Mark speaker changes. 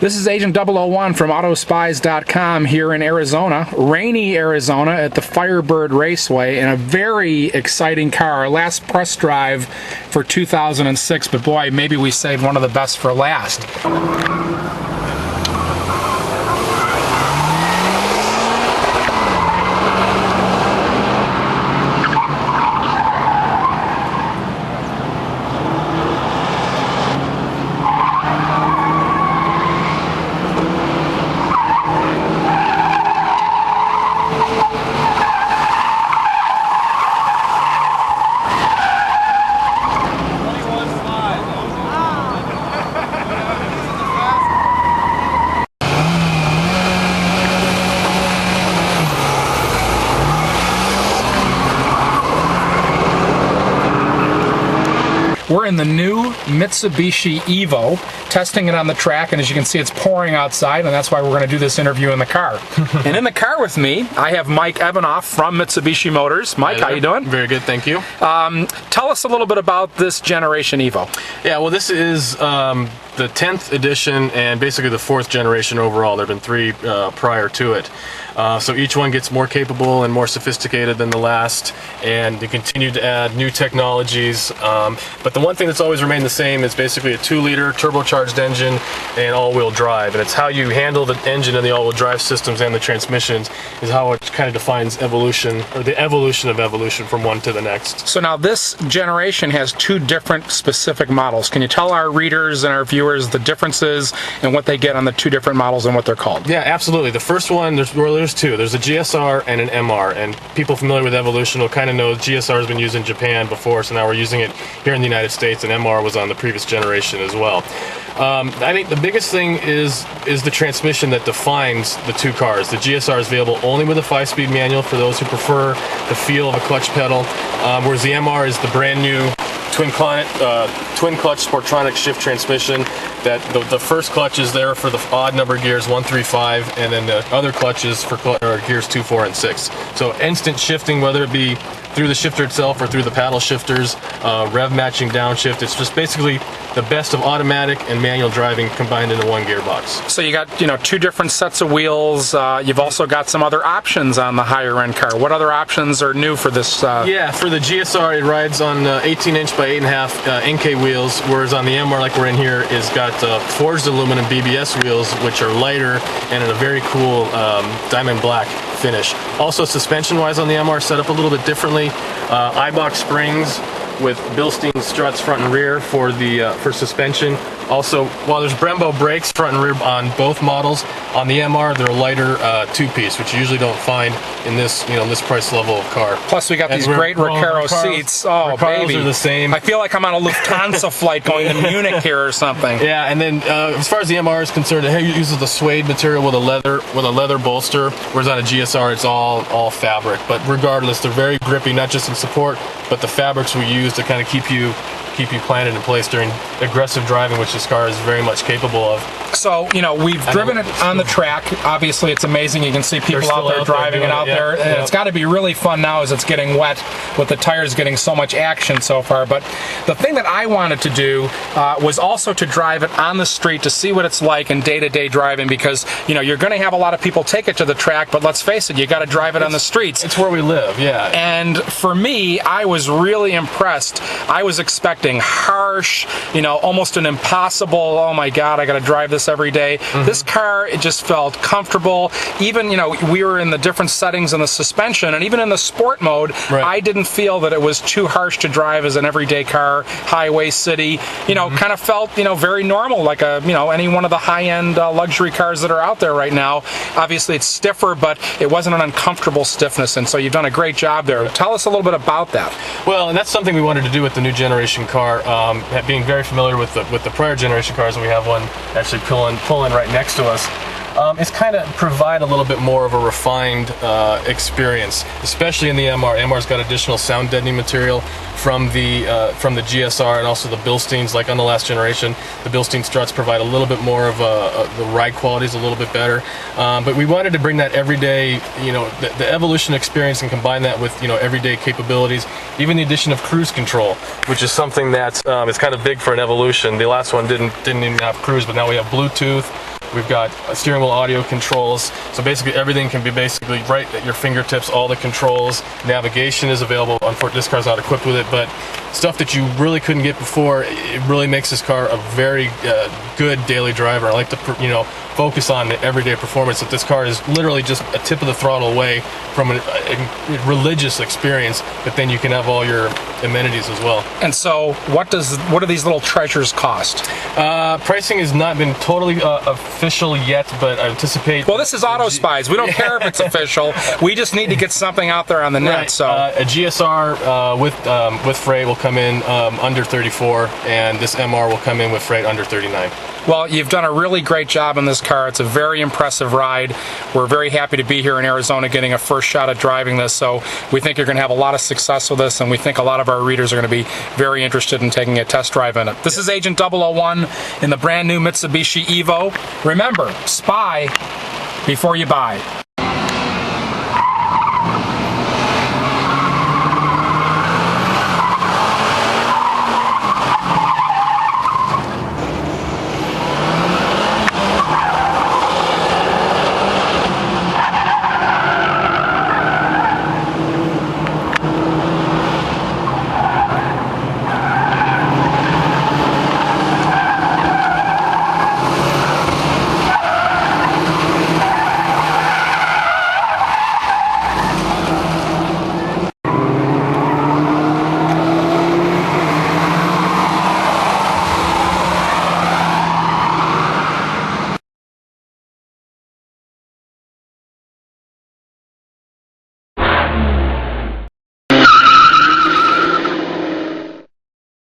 Speaker 1: This is Agent 001 from Autospies.com here in Arizona, rainy Arizona at the Firebird Raceway, in a very exciting car. Our last press drive for 2006, but boy, maybe we saved one of the best for last. We're in the new Mitsubishi EVO, testing it on the track, and as you can see, it's pouring outside, and that's why we're going to do this interview in the car. And in the car with me, I have Mike Evanoff from Mitsubishi Motors. Mike, how you doing?
Speaker 2: Very good, thank you.
Speaker 1: Tell us a little bit about this generation EVO.
Speaker 2: Yeah, well, this is the 10th edition and basically the 4th generation overall. There have been 3 prior to it. So each one gets more capable and more sophisticated than the last, and they continue to add new technologies. But the one thing that's always remained the same is basically a 2-liter turbocharged engine and all-wheel drive. And it's how you handle the engine and the all-wheel drive systems and the transmissions is how it kind of defines evolution, or the evolution of evolution from one to the next.
Speaker 1: So now this generation has 2 different specific models. Can you tell our readers and our viewers the differences and what they get on the 2 different models and what they're called?
Speaker 2: Yeah, absolutely. The first one, there's 2. There's a GSR and an MR, and people familiar with Evolution will kind of know GSR has been used in Japan before, so now we're using it here in the United States, and MR was on the previous generation as well. I think the biggest thing is the transmission that defines the 2 cars. The GSR is available only with a 5-speed manual for those who prefer the feel of a clutch pedal, whereas the MR is the brand new twin clutch Sportronic shift transmission. That the first clutch is there for the odd number gears 1, 3, 5, and then the other clutches for gears 2, 4, and 6. So instant shifting, whether it be through the shifter itself or through the paddle shifters, rev matching downshift. It's just basically the best of automatic and manual driving combined into one gearbox.
Speaker 1: So you got 2 different sets of wheels. You've also got some other options on the higher end car. What other options are new for this?
Speaker 2: Yeah, for the GSR, it rides on 18-inch by 8.5 NK wheels, whereas on the MR, like we're in here, is got forged aluminum BBS wheels, which are lighter and in a very cool diamond black finish. Also, suspension-wise on the MR, set up a little bit differently. I-box springs with Bilstein struts front and rear for the for suspension. Also, while there's Brembo brakes front and rear on both models, on the MR they're a lighter 2-piece, which you usually don't find in this this price level of car.
Speaker 1: Plus, we got these great Recaro seats. Oh, baby!
Speaker 2: Are the same.
Speaker 1: I feel like I'm on a Lufthansa flight going to Munich here or something.
Speaker 2: Yeah, and then as far as the MR is concerned, it uses the suede material with a leather bolster, whereas on a GSR it's all fabric. But regardless, they're very grippy, not just in support, but the fabrics we use to kind of keep you planted in place during aggressive driving, which this car is very much capable of.
Speaker 1: So, we've driven it on the track. Obviously, it's amazing. You can see people out there driving it out there. And it's got to be really fun now as it's getting wet with the tires getting so much action so far. But the thing that I wanted to do was also to drive it on the street to see what it's like in day-to-day driving, because, you're going to have a lot of people take it to the track, but let's face it, you got to drive it on the streets.
Speaker 2: It's where we live, yeah.
Speaker 1: And for me, I was really impressed. I was expecting harsh, almost an impossible, oh my God, I got to drive this every day. This car, it just felt comfortable. Even, we were in the different settings in the suspension, and even in the sport mode, I didn't feel that it was too harsh to drive as an everyday car, highway, city. Kind of felt, very normal, like any one of the high-end luxury cars that are out there right now. Obviously, it's stiffer, but it wasn't an uncomfortable stiffness, and so you've done a great job there. Tell us a little bit about that.
Speaker 2: Well, and that's something we wanted to do with the new generation car. Being very familiar with the prior generation cars, and we have one actually pulling right next to us. It's kind of provide a little bit more of a refined experience, especially in the MR. MR's got additional sound deadening material from the GSR, and also the Bilsteins. Like on the last generation, the Bilstein struts provide a little bit more of the ride quality is a little bit better. But we wanted to bring that everyday, the Evolution experience, and combine that with everyday capabilities. Even the addition of cruise control, which is something that is kind of big for an Evolution. The last one didn't even have cruise, but now we have Bluetooth. We've got steering wheel audio controls. So basically everything can be basically right at your fingertips, all the controls. Navigation is available. Unfortunately, this car's not equipped with it, but stuff that you really couldn't get before. It really makes this car a very good daily driver. I like to, focus on the everyday performance. That this car is literally just a tip of the throttle away from a religious experience, but then you can have all your amenities as well.
Speaker 1: And so, what do these little treasures cost?
Speaker 2: Pricing has not been totally official yet, but I anticipate.
Speaker 1: Well, this is Auto Spies. We don't care if it's official. We just need to get something out there on the net.
Speaker 2: Right.
Speaker 1: So
Speaker 2: a GSR with freight will come in under 34, and this MR will come in with freight under 39.
Speaker 1: Well, you've done a really great job in this car. It's a very impressive ride. We're very happy to be here in Arizona getting a first shot at driving this, so we think you're going to have a lot of success with this, and we think a lot of our readers are going to be very interested in taking a test drive in it. This is Agent 001 in the brand new Mitsubishi EVO. Remember, spy before you buy.